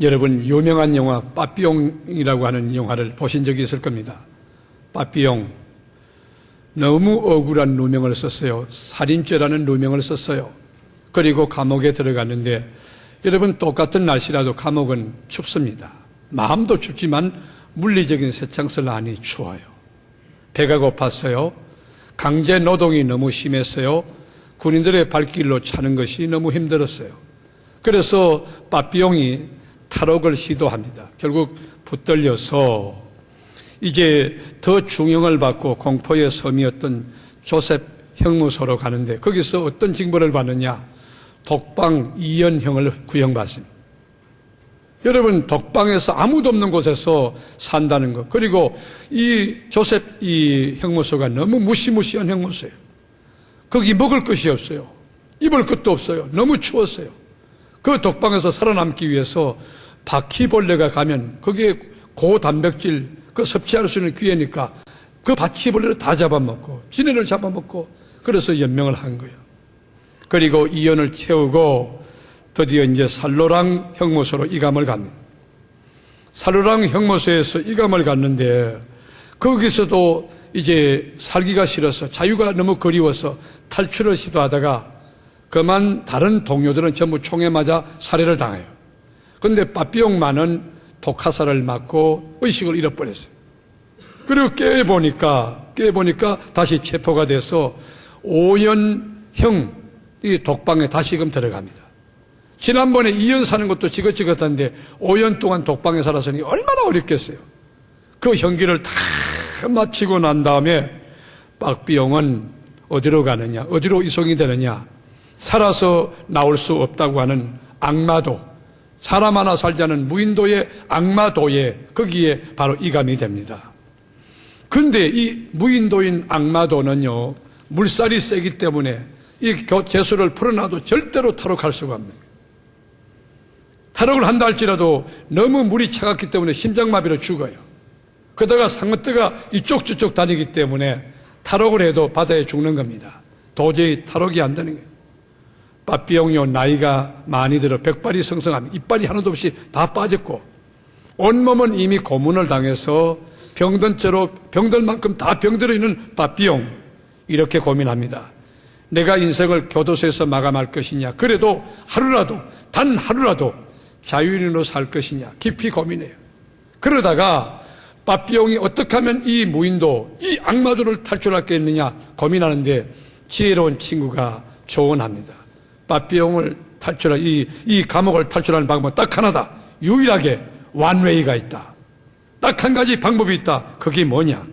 여러분 유명한 영화 빠삐용이라고 하는 영화를 보신 적이 있을 겁니다. 빠삐용, 너무 억울한 누명을 썼어요. 살인죄라는 누명을 썼어요. 그리고 감옥에 들어갔는데 여러분 똑같은 날씨라도 감옥은 춥습니다. 마음도 춥지만 물리적인 세창살안이 추워요. 배가 고팠어요. 강제 노동이 너무 심했어요. 군인들의 발길로 차는 것이 너무 힘들었어요. 그래서 빠삐용이 탈옥을 시도합니다. 결국 붙들려서 이제 더 중형을 받고 공포의 섬이었던 조셉 형무소로 가는데 거기서 어떤 징벌을 받느냐? 독방 2년형을 구형받습니다. 여러분 독방에서 아무도 없는 곳에서 산다는 것, 그리고 이 조셉 이 형무소가 너무 무시무시한 형무소예요. 거기 먹을 것이 없어요. 입을 것도 없어요. 너무 추웠어요. 그 독방에서 살아남기 위해서 바퀴벌레가 가면 거기에 고단백질 그 섭취할 수 있는 기회니까 그 바퀴벌레를 다 잡아먹고 지네를 잡아먹고 그래서 연명을 한 거예요. 그리고 2년을 채우고 드디어 이제 살로랑 형무소로 이감을 갑니다. 살로랑 형무소에서 이감을 갔는데 거기서도 이제 살기가 싫어서 자유가 너무 그리워서 탈출을 시도하다가 그만 다른 동료들은 전부 총에 맞아 살해를 당해요. 그런데 빠삐용만은 독화살을 맞고 의식을 잃어버렸어요. 그리고 깨보니까 다시 체포가 돼서 5년형 이 독방에 다시금 들어갑니다. 지난번에 2년 사는 것도 지긋지긋한데 5년 동안 독방에 살았으니 얼마나 어렵겠어요. 그 형기를 다 마치고 난 다음에 빠삐용은 어디로 가느냐, 어디로 이송이 되느냐, 살아서 나올 수 없다고 하는 악마도, 사람 하나 살지 않은 무인도의 악마도에 거기에 바로 이감이 됩니다. 근데 이 무인도인 악마도는요 물살이 세기 때문에 이 제수를 풀어놔도 절대로 탈옥할 수가 없는 거예요. 탈옥을 한다 할지라도 너무 물이 차갑기 때문에 심장마비로 죽어요. 그러다가 상어떼가 이쪽 저쪽 다니기 때문에 탈옥을 해도 바다에 죽는 겁니다. 도저히 탈옥이 안 되는 거예요. 빠삐용요 나이가 많이 들어 백발이 성성합니다. 이빨이 하나도 없이 다 빠졌고 온몸은 이미 고문을 당해서 병든 채로 병들 만큼 다 병들어 있는 빠삐용, 이렇게 고민합니다. 내가 인생을 교도소에서 마감할 것이냐, 그래도 하루라도 단 하루라도 자유인으로 살 것이냐 깊이 고민해요. 그러다가 빠삐용이 어떻게 하면 이 무인도, 이 악마도를 탈출할 게 있느냐 고민하는데 지혜로운 친구가 조언합니다. 빠삐용을 탈출할 이 감옥을 탈출하는 방법은 딱 하나다. 유일하게 완웨이가 있다. 딱 한 가지 방법이 있다. 그게 뭐냐?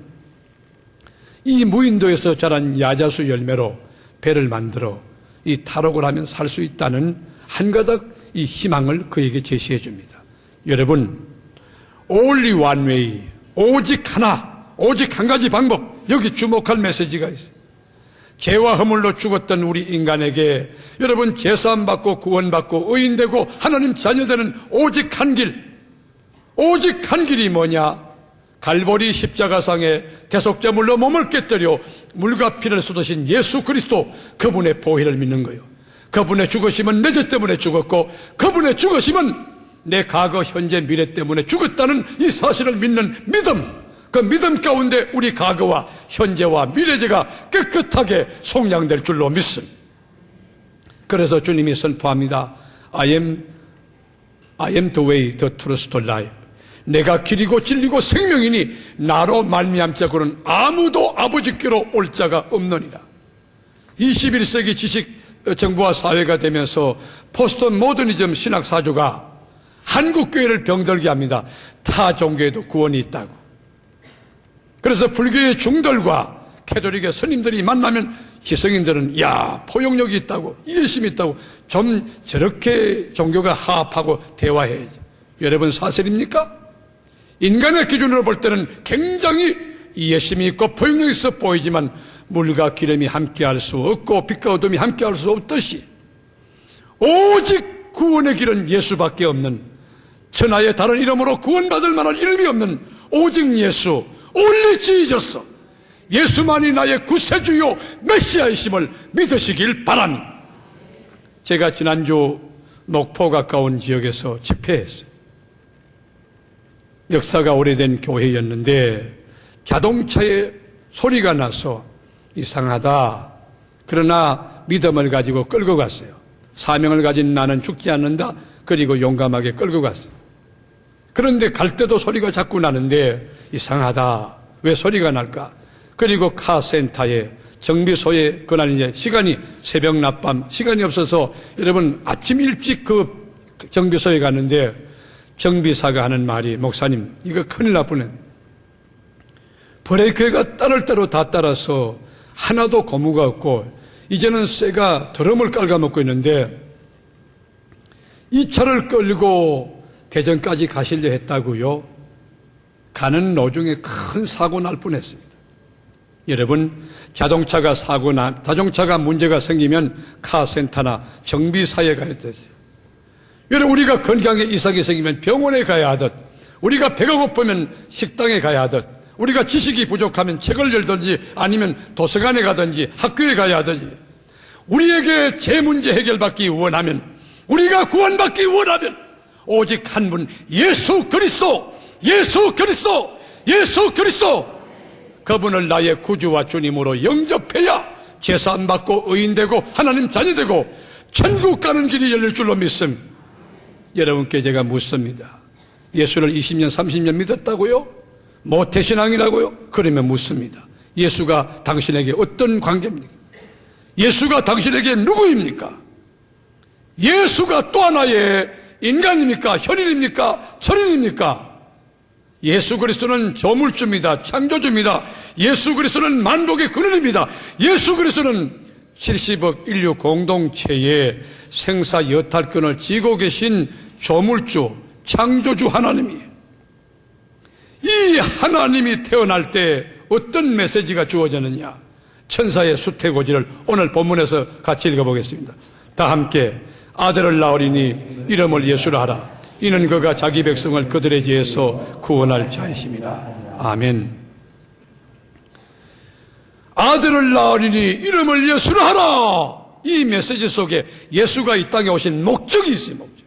이 무인도에서 자란 야자수 열매로 배를 만들어 이 탈옥을 하면 살 수 있다는 한 가닥 이 희망을 그에게 제시해 줍니다. 여러분, only one way, 오직 하나, 오직 한 가지 방법, 여기 주목할 메시지가 있어요. 죄와 허물로 죽었던 우리 인간에게 여러분 제사함 받고 구원받고 의인되고 하나님 자녀되는 오직 한 길, 오직 한 길이 뭐냐? 갈보리 십자가상에 대속제물로 몸을 깨뜨려 물과 피를 쏟으신 예수 그리스도, 그분의 보혈을 믿는 거예요. 그분의 죽으심은 내 죄 때문에 죽었고 그분의 죽으심은 내 과거 현재 미래 때문에 죽었다는 이 사실을 믿는 믿음, 그 믿음 가운데 우리 과거와 현재와 미래제가 깨끗하게 속량될 줄로 믿습니다. 그래서 주님이 선포합니다. I am the way, the truth, the life. 내가 길이고 진리고 생명이니 나로 말미암지 않고는 아무도 아버지께로 올 자가 없느니라. 21세기 지식 정부와 사회가 되면서 포스트 모더니즘 신학사조가 한국교회를 병들게 합니다. 타 종교에도 구원이 있다고. 그래서 불교의 중들과 캐톨릭의 스님들이 만나면 기성인들은 야, 포용력이 있다고, 이해심이 있다고, 좀 저렇게 종교가 화합하고 대화해야지. 여러분 사실입니까? 인간의 기준으로 볼 때는 굉장히 이해심이 있고 포용력이 있어 보이지만 물과 기름이 함께할 수 없고 빛과 어둠이 함께할 수 없듯이 오직 구원의 길은 예수밖에 없는, 천하의 다른 이름으로 구원받을 만한 이름이 없는 오직 예수, only Jesus, 예수만이 나의 구세주요 메시아이심을 믿으시길 바랍니다. 제가 지난주 녹포 가까운 지역에서 집회했어요. 역사가 오래된 교회였는데 자동차에 소리가 나서 이상하다. 그러나 믿음을 가지고 끌고 갔어요. 사명을 가진 나는 죽지 않는다. 그리고 용감하게 끌고 갔어요. 그런데 갈 때도 소리가 자꾸 나는데 이상하다. 왜 소리가 날까? 그리고 카센터에 정비소에 그날 이제 시간이 새벽 낮밤 시간이 없어서 여러분 아침 일찍 그 정비소에 갔는데 정비사가 하는 말이 목사님 이거 큰일 날 뻔해. 브레이크가 따를 대로 다 따라서 하나도 고무가 없고 이제는 쇠가 드럼을 깔아먹고 있는데 이 차를 끌고 대전까지 가시려 했다고요? 가는 도중에 큰 사고 날 뻔했습니다. 여러분 자동차가 문제가 생기면 카센터나 정비사에 가야 되죠. 여러분 우리가 건강에 이상이 생기면 병원에 가야 하듯 우리가 배가 고프면 식당에 가야 하듯 우리가 지식이 부족하면 책을 열든지 아니면 도서관에 가든지 학교에 가야 하든지 우리에게 제 문제 해결받기 원하면 우리가 구원받기 원하면 오직 한 분 예수 그리스도 그분을 나의 구주와 주님으로 영접해야 제사함받고 의인되고 하나님 자녀되고 천국 가는 길이 열릴 줄로 믿습니다. 여러분께 제가 묻습니다. 예수를 20년 30년 믿었다고요? 모태신앙이라고요? 그러면 묻습니다. 예수가 당신에게 어떤 관계입니까? 예수가 당신에게 누구입니까? 예수가 또 하나의 인간입니까? 현인입니까? 천인입니까? 예수 그리스도는 조물주입니다. 창조주입니다. 예수 그리스도는 만복의 근원입니다. 예수 그리스도는 70억 인류 공동체의 생사 여탈권을 쥐고 계신 조물주, 창조주 하나님이에요. 이 하나님이 태어날 때 어떤 메시지가 주어졌느냐? 천사의 수태고지를 오늘 본문에서 같이 읽어보겠습니다. 다 함께 아들을 낳으리니 이름을 예수라 하라. 이는 그가 자기 백성을 그들의 죄에서 구원할 자이심이라. 아멘. 아들을 낳으리니 이름을 예수라 하라. 이 메시지 속에 예수가 이 땅에 오신 목적이 있어요. 목적.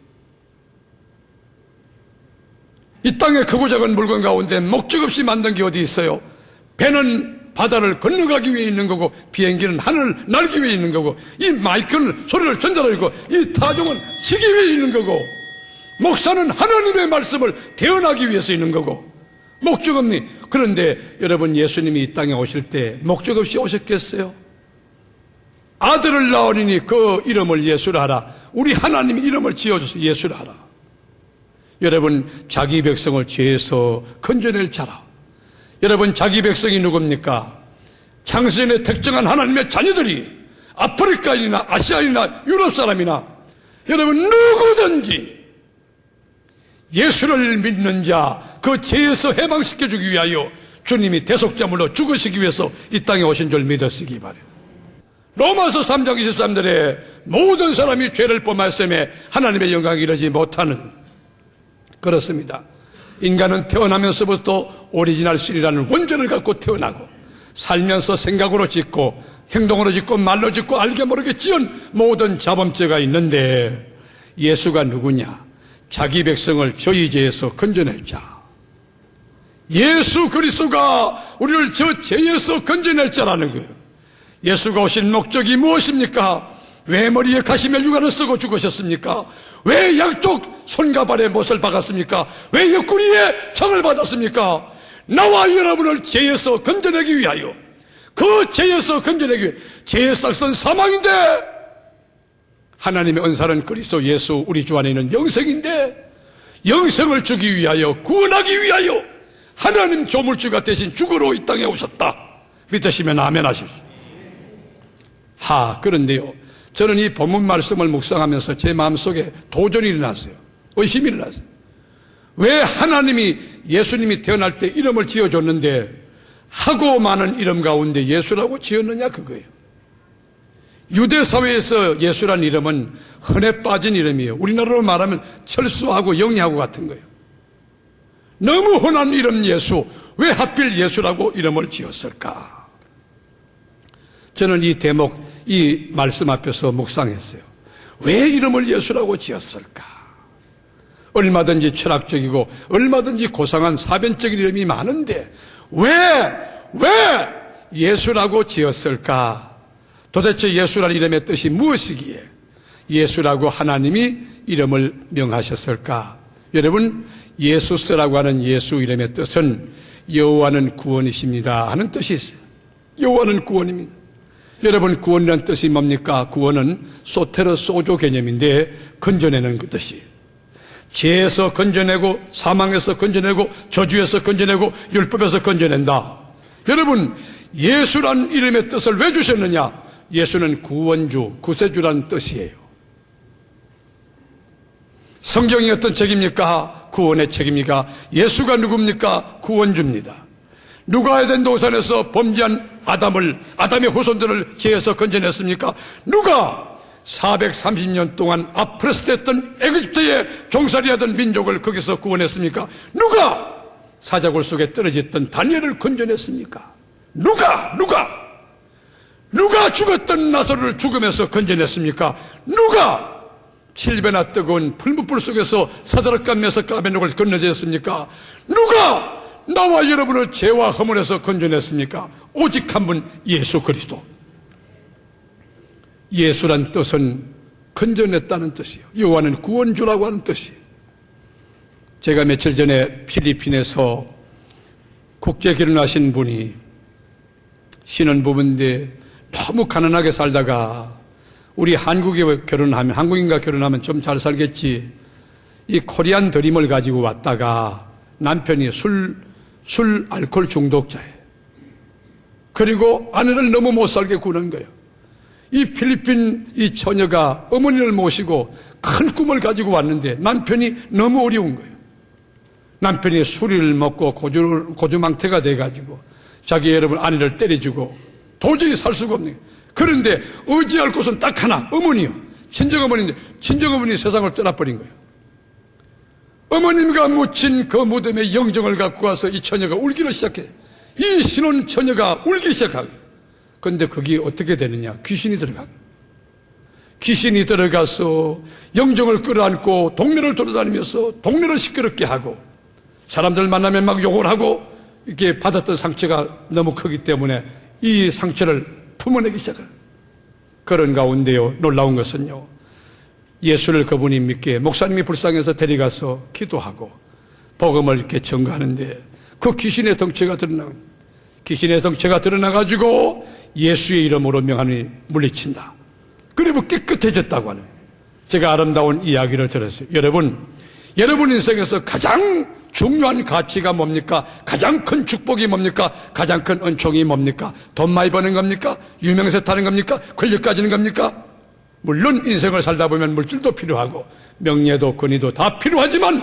이 땅의 크고 작은 물건 가운데 목적 없이 만든 게 어디 있어요? 배는 바다를 건너가기 위해 있는 거고 비행기는 하늘을 날기 위해 있는 거고 이 마이크는 소리를 전달하고 이 타종은 시기 위해 있는 거고 목사는 하나님의 말씀을 대언하기 위해서 있는 거고 목적 없니? 그런데 여러분 예수님이 이 땅에 오실 때 목적 없이 오셨겠어요? 아들을 낳으리니 그 이름을 예수라 하라. 우리 하나님이 이름을 지어줘서 예수라 하라. 여러분 자기 백성을 죄에서 건져낼 자라. 여러분 자기 백성이 누굽니까? 창세전에 특정한 하나님의 자녀들이 아프리카인이나 아시아인이나 유럽 사람이나 여러분 누구든지 예수를 믿는 자 그 죄에서 해방시켜주기 위하여 주님이 대속자물로 죽으시기 위해서 이 땅에 오신 줄 믿으시기 바라요. 로마서 3장 23절에 모든 사람이 죄를 범하였음에 하나님의 영광이 이르지 못하는 그렇습니다. 인간은 태어나면서부터 오리지널 신이라는 원전을 갖고 태어나고 살면서 생각으로 짓고 행동으로 짓고 말로 짓고 알게 모르게 지은 모든 자범죄가 있는데 예수가 누구냐? 자기 백성을 저희 죄에서 건져낼 자. 예수 그리스도가 우리를 저 죄에서 건져낼 자라는 거예요. 예수가 오신 목적이 무엇입니까? 왜 머리에 가시멜유관을 쓰고 죽으셨습니까? 왜 양쪽 손과 발에 못을 박았습니까? 왜 옆구리에 상을 받았습니까? 나와 여러분을 죄에서 건져내기 위하여 그 죄에서 건져내기 위해 죄의 싹은 사망인데 하나님의 은사는 그리스도 예수 우리 주 안에 있는 영생인데 영생을 주기 위하여 구원하기 위하여 하나님 조물주가 대신 죽으러 이 땅에 오셨다. 믿으시면 아멘 하십시오. 그런데요 저는 이 본문 말씀을 묵상하면서 제 마음속에 도전이 일어났어요. 의심이 일어났어요. 왜 하나님이 예수님이 태어날 때 이름을 지어줬는데 하고 많은 이름 가운데 예수라고 지었느냐 그거예요. 유대사회에서 예수란 이름은 흔해 빠진 이름이에요. 우리나라로 말하면 철수하고 영희하고 같은 거예요. 너무 흔한 이름 예수, 왜 하필 예수라고 이름을 지었을까? 저는 이 대목, 이 말씀 앞에서 묵상했어요. 왜 이름을 예수라고 지었을까? 얼마든지 철학적이고 얼마든지 고상한 사변적인 이름이 많은데 왜 예수라고 지었을까? 도대체 예수라는 이름의 뜻이 무엇이기에 예수라고 하나님이 이름을 명하셨을까? 여러분, 예수스라고 하는 예수 이름의 뜻은 여호와는 구원이십니다 하는 뜻이 있어요. 여호와는 구원입니다. 여러분, 구원이라는 뜻이 뭡니까? 구원은 소테르 소조 개념인데 건져내는 그 뜻이에요. 죄에서 건져내고 사망에서 건져내고 저주에서 건져내고 율법에서 건져낸다. 여러분, 예수란 이름의 뜻을 왜 주셨느냐? 예수는 구원주, 구세주라는 뜻이에요. 성경이 어떤 책입니까? 구원의 책입니까? 예수가 누굽니까? 구원주입니다. 누가 에덴 동산에서 범죄한 아담의 후손들을 죄에서 건져냈습니까? 누가 430년 동안 압프레스됐던 에집트의 종살이하던 민족을 거기서 구원했습니까? 누가 사자굴 속에 떨어졌던 다니엘을 건져냈습니까? 누가 죽었던 나사로를 죽음에서 건져냈습니까? 누가 7배나 뜨거운 풀무불 속에서 사드락과 메삭과 아벤노고를 건져냈습니까? 누가 나와 여러분을 죄와 허물에서 건져냈습니까? 오직 한 분, 예수 그리스도. 예수란 뜻은 건져냈다는 뜻이에요. 여호와는 구원주라고 하는 뜻이에요. 제가 며칠 전에 필리핀에서 국제 결혼하신 분이 신혼부부인데 너무 가난하게 살다가 우리 한국인과 결혼하면 좀 잘 살겠지. 이 코리안 드림을 가지고 왔다가 남편이 알코올 중독자예요. 그리고 아내를 너무 못 살게 구는 거예요. 이 필리핀 이 처녀가 어머니를 모시고 큰 꿈을 가지고 왔는데 남편이 너무 어려운 거예요. 남편이 술을 먹고 고주망태가 돼가지고 자기 여러분 아내를 때려주고 도저히 살 수가 없는 거예요. 그런데 의지할 곳은 딱 하나, 어머니요. 친정어머니인데 친정어머니 세상을 떠나버린 거예요. 어머님과 묻힌 그 무덤에 영정을 갖고 와서 이 처녀가 울기를 시작해. 이 신혼 처녀가 울기 시작하고. 그런데 그게 어떻게 되느냐? 귀신이 들어가서 영정을 끌어안고 동네를 돌아다니면서 동네를 시끄럽게 하고 사람들 만나면 막 욕을 하고 이렇게 받았던 상처가 너무 크기 때문에 이 상처를 품어내기 시작해요. 그런 가운데요, 놀라운 것은요, 예수를 그분이 믿게 목사님이 불쌍해서 데려가서 기도하고 복음을 이렇게 전가하는데 그 귀신의 덩치가 드러나가지고 예수의 이름으로 명하니 물리친다. 그리고 깨끗해졌다고 하는, 제가 아름다운 이야기를 들었어요. 여러분 인생에서 가장 중요한 가치가 뭡니까? 가장 큰 축복이 뭡니까? 가장 큰 은총이 뭡니까? 돈 많이 버는 겁니까? 유명세 타는 겁니까? 권력 가지는 겁니까? 물론 인생을 살다 보면 물질도 필요하고 명예도 권위도 다 필요하지만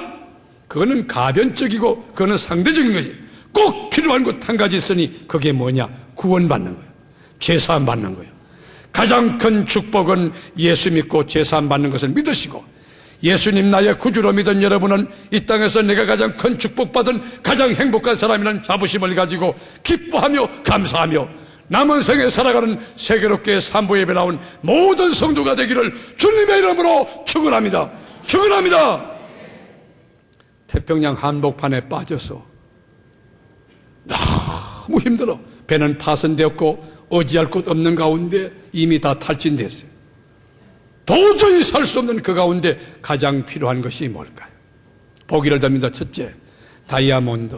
그거는 가변적이고 그거는 상대적인 것이 꼭 필요한 것 한 가지 있으니 그게 뭐냐? 구원받는 거예요. 제사함 받는 거예요. 가장 큰 축복은 예수 믿고 제사함 받는 것을 믿으시고 예수님 나의 구주로 믿은 여러분은 이 땅에서 내가 가장 큰 축복받은 가장 행복한 사람이라는 자부심을 가지고 기뻐하며 감사하며 남은 생에 살아가는 세계롭게 산부 예배 나온 모든 성도가 되기를 주님의 이름으로 축원합니다. 태평양 한복판에 빠져서 너무 힘들어. 배는 파손되었고 어지할 곳 없는 가운데 이미 다 탈진됐어요. 도저히 살 수 없는 그 가운데 가장 필요한 것이 뭘까요? 보기를 듭니다. 첫째, 다이아몬드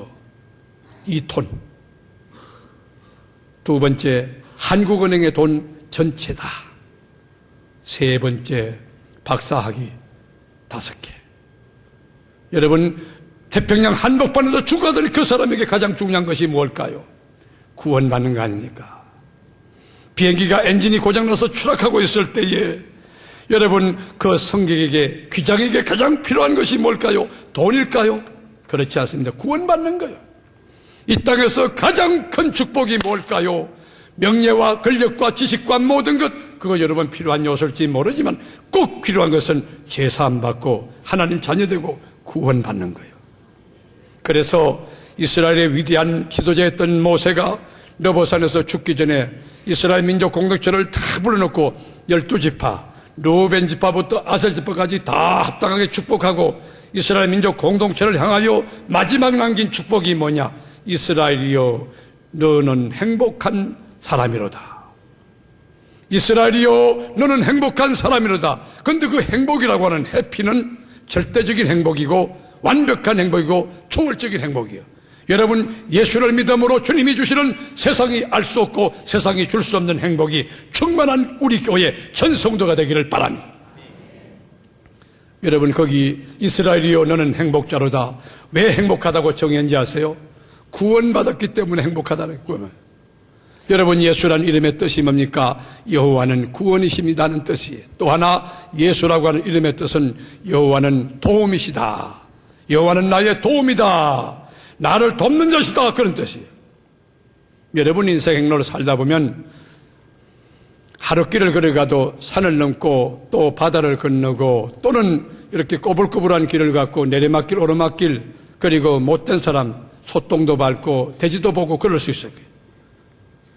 2톤. 두 번째, 한국은행의 돈 전체다. 세 번째, 박사학위 5개. 여러분, 태평양 한복판에서 죽어들 그 사람에게 가장 중요한 것이 뭘까요? 구원받는 거 아닙니까? 비행기가 엔진이 고장나서 추락하고 있을 때에 여러분, 그 성객에게, 귀장에게 가장 필요한 것이 뭘까요? 돈일까요? 그렇지 않습니다. 구원받는 거예요. 이 땅에서 가장 큰 축복이 뭘까요? 명예와 권력과 지식과 모든 것, 그거 여러분 필요한 요소일지 모르지만 꼭 필요한 것은 제사함 받고 하나님 자녀되고 구원받는 거예요. 그래서 이스라엘의 위대한 지도자였던 모세가 느보산에서 죽기 전에 이스라엘 민족 공동체를 다 불러놓고 12지파, 르우벤 지파부터 아셀 지파까지 다 합당하게 축복하고 이스라엘 민족 공동체를 향하여 마지막 남긴 축복이 뭐냐? 이스라엘이여 너는 행복한 사람이로다. 이스라엘이여 너는 행복한 사람이로다. 그런데 그 행복이라고 하는 해피는 절대적인 행복이고 완벽한 행복이고 초월적인 행복이에요. 여러분, 예수를 믿음으로 주님이 주시는 세상이 알 수 없고 세상이 줄 수 없는 행복이 충만한 우리 교회 전 성도가 되기를 바랍니다. 여러분, 거기 이스라엘이여 너는 행복자로다. 왜 행복하다고 정했는지 아세요? 구원받았기 때문에 행복하다는 거예요. 여러분, 예수라는 이름의 뜻이 뭡니까? 여호와는 구원이십니다는 뜻이에요. 또 하나 예수라고 하는 이름의 뜻은 여호와는 도움이시다. 여호와는 나의 도움이다. 나를 돕는 자시다. 그런 뜻이에요. 여러분, 인생 행로를 살다 보면 하루길을 걸어가도 산을 넘고 또 바다를 건너고 또는 이렇게 꼬불꼬불한 길을 갖고 내리막길 오르막길 그리고 못된 사람 소똥도 밟고 돼지도 보고 그럴 수 있어요.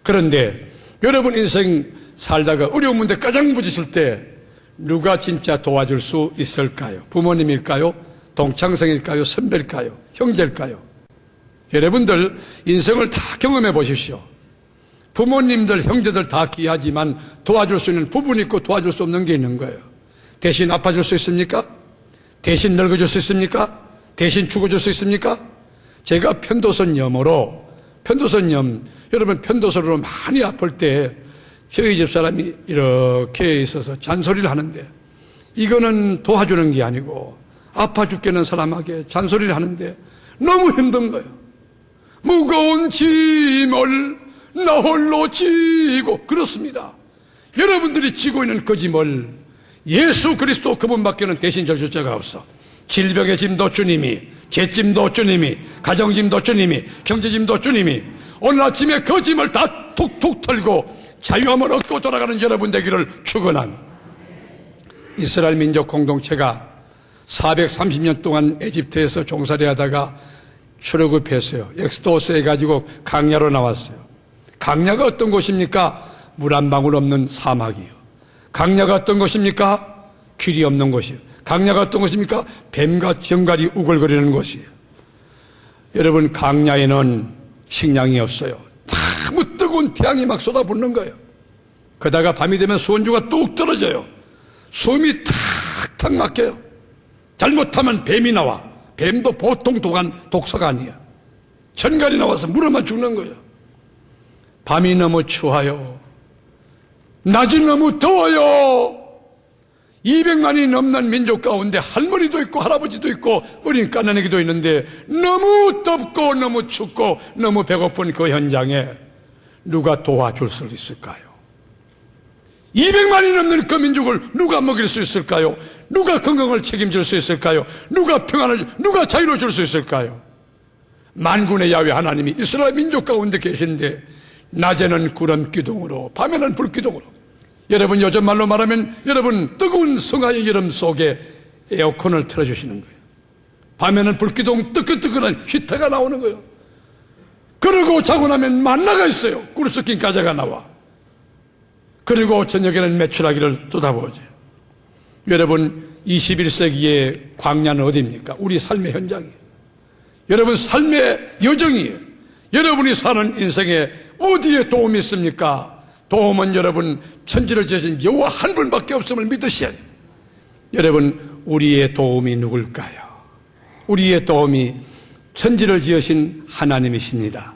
그런데 여러분 인생 살다가 어려운 문제 가장 부딪힐 때 누가 진짜 도와줄 수 있을까요? 부모님일까요? 동창생일까요? 선배일까요? 형제일까요? 여러분들 인생을 다 경험해 보십시오. 부모님들, 형제들 다 귀하지만 도와줄 수 있는 부분이 있고 도와줄 수 없는 게 있는 거예요. 대신 아파줄 수 있습니까? 대신 늙어줄 수 있습니까? 대신 죽어줄 수 있습니까? 제가 편도선염으로, 여러분 편도선으로 많이 아플 때 저희 집 사람이 이렇게 있어서 잔소리를 하는데 이거는 도와주는 게 아니고 아파 죽겠는 사람에게 잔소리를 하는데 너무 힘든 거예요. 무거운 짐을 나 홀로 지고 그렇습니다. 여러분들이 지고 있는 그 짐을 예수 그리스도 그분밖에는 대신 져줄 자가 없어. 질병의 짐도 주님이, 죄짐도 주님이, 가정짐도 주님이, 경제짐도 주님이 오늘 아침에 그 짐을 다 툭툭 털고 자유함을 얻고 돌아가는 여러분 되기를 축원합니다. 이스라엘 민족 공동체가 430년 동안 에집트에서 종살이 하다가 출애굽했어요. 엑스도스 해가지고 강야로 나왔어요. 강야가 어떤 곳입니까? 물 한 방울 없는 사막이요. 강야가 어떤 곳입니까? 길이 없는 곳이요. 강야가 어떤 곳입니까? 뱀과 정갈이 우글거리는 곳이에요. 여러분, 강야에는 식량이 없어요. 너무 뜨거운 태양이 막 쏟아붓는 거예요. 그러다가 밤이 되면 수온주가 뚝 떨어져요. 숨이 탁탁 막혀요. 잘못하면 뱀이 나와. 뱀도 보통 독사가 아니에요. 전갈이 나와서 물어만 죽는 거예요. 밤이 너무 추워요. 낮이 너무 더워요. 200만이 넘는 민족 가운데 할머니도 있고 할아버지도 있고 어린 까난애기도 있는데 너무 덥고 너무 춥고 너무 배고픈 그 현장에 누가 도와줄 수 있을까요? 200만이 넘는 그 민족을 누가 먹일 수 있을까요? 누가 건강을 책임질 수 있을까요? 누가 평안을, 누가 자유를 줄 수 있을까요? 만군의 야훼 하나님이 이스라엘 민족 가운데 계신데 낮에는 구름 기둥으로 밤에는 불 기둥으로, 여러분 요즘 말로 말하면 여러분 뜨거운 성하의 여름 속에 에어컨을 틀어주시는 거예요. 밤에는 불기둥 뜨끈뜨끈한 히터가 나오는 거예요. 그러고 자고 나면 만나가 있어요. 꿀 섞인 과자가 나와. 그리고 저녁에는 메추라기를 쏟아부어줘요. 여러분 21세기의 광야는 어디입니까? 우리 삶의 현장이에요. 여러분 삶의 여정이에요. 여러분이 사는 인생에 어디에 도움이 있습니까? 도움은 여러분 천지를 지으신 여호와 한 분밖에 없음을 믿으셔야 돼요. 여러분 우리의 도움이 누굴까요? 우리의 도움이 천지를 지으신 하나님이십니다.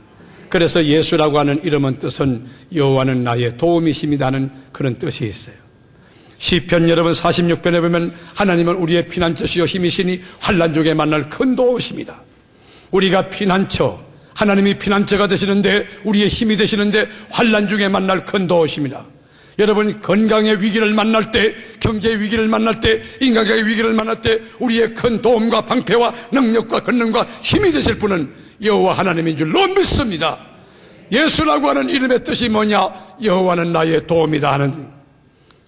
그래서 예수라고 하는 이름은 뜻은 여호와는 나의 도움이십니다 하는 그런 뜻이 있어요. 시편 여러분 46편에 보면 하나님은 우리의 피난처시요 힘이시니 환난 중에 만날 큰 도움이십니다. 우리가 피난처, 하나님이 피난처가 되시는데 우리의 힘이 되시는데 환난 중에 만날 큰 도움이십니다. 여러분 건강의 위기를 만날 때, 경제의 위기를 만날 때, 인간관계의 위기를 만날 때 우리의 큰 도움과 방패와 능력과 권능과 힘이 되실 분은 여호와 하나님인 줄로 믿습니다. 예수라고 하는 이름의 뜻이 뭐냐? 여호와는 나의 도움이다 하는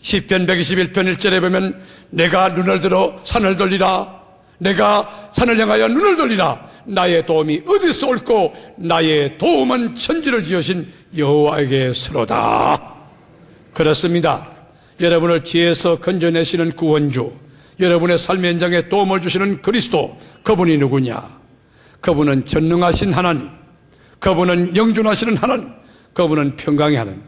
시편 121편 1절에 보면 내가 눈을 들어 산을 돌리라, 내가 산을 향하여 눈을 돌리라, 나의 도움이 어디서 올고 나의 도움은 천지를 지으신 여호와에게서로다. 그렇습니다. 여러분을 지혜에서 건져내시는 구원주, 여러분의 삶의 현장에 도움을 주시는 그리스도, 그분이 누구냐? 그분은 전능하신 하나님, 그분은 영존하시는 하나님, 그분은 평강의 하나님.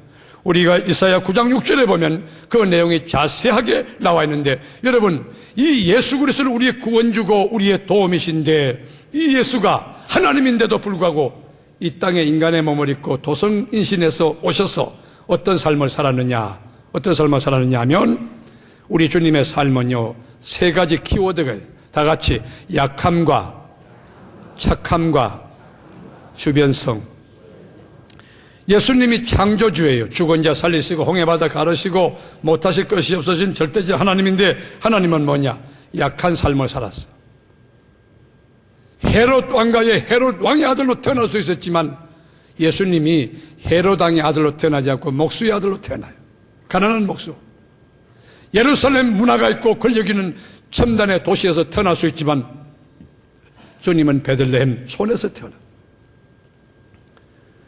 우리가 이사야 9장 6절에 보면 그 내용이 자세하게 나와 있는데, 여러분, 이 예수 그리스도는 우리의 구원주고 우리의 도움이신데, 이 예수가 하나님인데도 불구하고 이 땅에 인간의 몸을 입고 도성인신에서 오셔서 어떤 삶을 살았느냐, 어떤 삶을 살았느냐 하면, 우리 주님의 삶은요, 세 가지 키워드가 다 같이 약함과 착함과 주변성. 예수님이 창조주예요. 죽은 자 살리시고 홍해바다 가르시고 못하실 것이 없으신 절대적 하나님인데, 하나님은 뭐냐? 약한 삶을 살았어. 헤롯 왕가의 헤롯 왕의 아들로 태어날 수 있었지만, 예수님이 헤롯 왕의 아들로 태어나지 않고 목수의 아들로 태어나요. 가난한 목수. 예루살렘 문화가 있고 권력 있는 첨단의 도시에서 태어날 수 있지만, 주님은 베들레헴 촌에서 태어나요.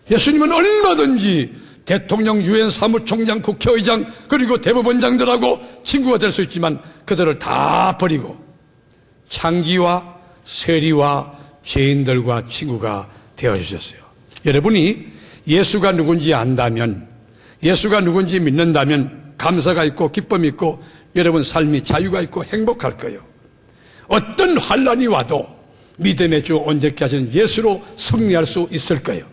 예수님은 얼마든지 대통령, 유엔 사무총장, 국회의장, 그리고 대법원장들하고 친구가 될 수 있지만, 그들을 다 버리고 창기와 세리와 죄인들과 친구가 되어주셨어요. 여러분이 예수가 누군지 안다면, 예수가 누군지 믿는다면 감사가 있고 기쁨이 있고 여러분 삶이 자유가 있고 행복할 거예요. 어떤 환난이 와도 믿음의 주 온전케 하시는 예수로 승리할 수 있을 거예요.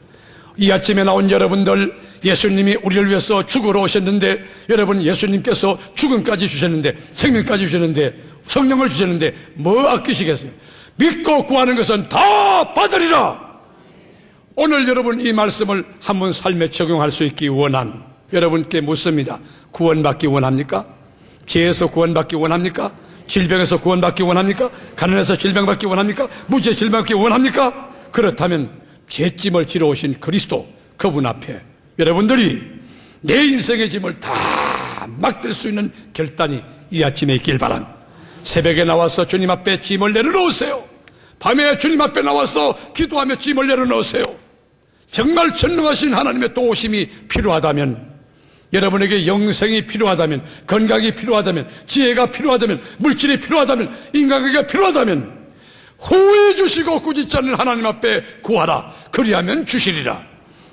이 아침에 나온 여러분들, 예수님이 우리를 위해서 죽으러 오셨는데, 여러분 예수님께서 죽음까지 주셨는데, 생명까지 주셨는데, 성령을 주셨는데 뭐 아끼시겠어요? 믿고 구하는 것은 다 받으리라. 오늘 여러분 이 말씀을 한번 삶에 적용할 수 있기 원한 여러분께 묻습니다. 구원받기 원합니까? 죄에서 구원받기 원합니까? 질병에서 구원받기 원합니까? 가난에서 질병받기 원합니까? 무죄 질병받기 원합니까? 그렇다면 죄짐을 지러 오신 그리스도, 그분 앞에 여러분들이 내 인생의 짐을 다 맡길 수 있는 결단이 이 아침에 있길 바랍니다. 새벽에 나와서 주님 앞에 짐을 내려놓으세요. 밤에 주님 앞에 나와서 기도하며 짐을 내려놓으세요. 정말 전능하신 하나님의 도우심이 필요하다면, 여러분에게 영생이 필요하다면, 건강이 필요하다면, 지혜가 필요하다면, 물질이 필요하다면, 인간관계가 필요하다면 호의해 주시고 꾸짖지 않는 하나님 앞에 구하라. 그리하면 주시리라.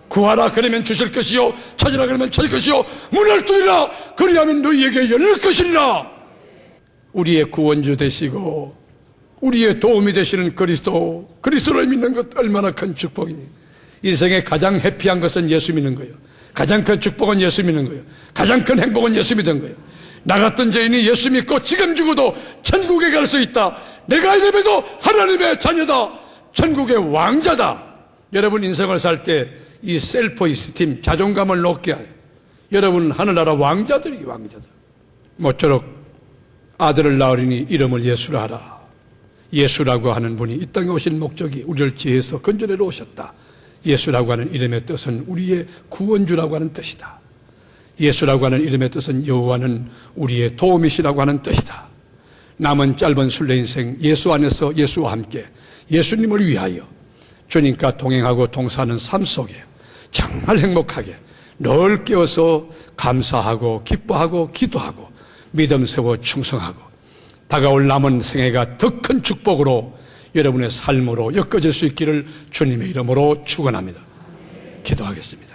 구하라 그러면 주실 것이요, 찾으라 그러면 찾을 것이요, 문을 두드리라 그리하면 너희에게 열릴 것이리라. 우리의 구원주 되시고 우리의 도움이 되시는 그리스도를 믿는 것 얼마나 큰 축복이니. 인생의 가장 해피한 것은 예수 믿는 거예요. 가장 큰 축복은 예수 믿는 거예요. 가장 큰 행복은 예수 믿는 거예요. 나 같은 죄인이 예수 믿고 지금 죽어도 천국에 갈 수 있다. 내가 이래봬도 하나님의 자녀다. 천국의 왕자다. 여러분 인생을 살 때 이 셀프 이스팀, 자존감을 높게 하여 여러분 하늘나라 왕자들이 왕자들. 모쪼록 아들을 낳으리니 이름을 예수라 하라. 예수라고 하는 분이 이 땅에 오신 목적이 우리를 지혜에서 건져내러 오셨다. 예수라고 하는 이름의 뜻은 우리의 구원주라고 하는 뜻이다. 예수라고 하는 이름의 뜻은 여호와는 우리의 도움이시라고 하는 뜻이다. 남은 짧은 순례 인생 예수 안에서 예수와 함께 예수님을 위하여 주님과 동행하고 동사하는 삶 속에 정말 행복하게 늘 깨어서 감사하고 기뻐하고 기도하고 믿음 세워 충성하고 다가올 남은 생애가 더 큰 축복으로 여러분의 삶으로 엮어질 수 있기를 주님의 이름으로 축원합니다. 기도하겠습니다.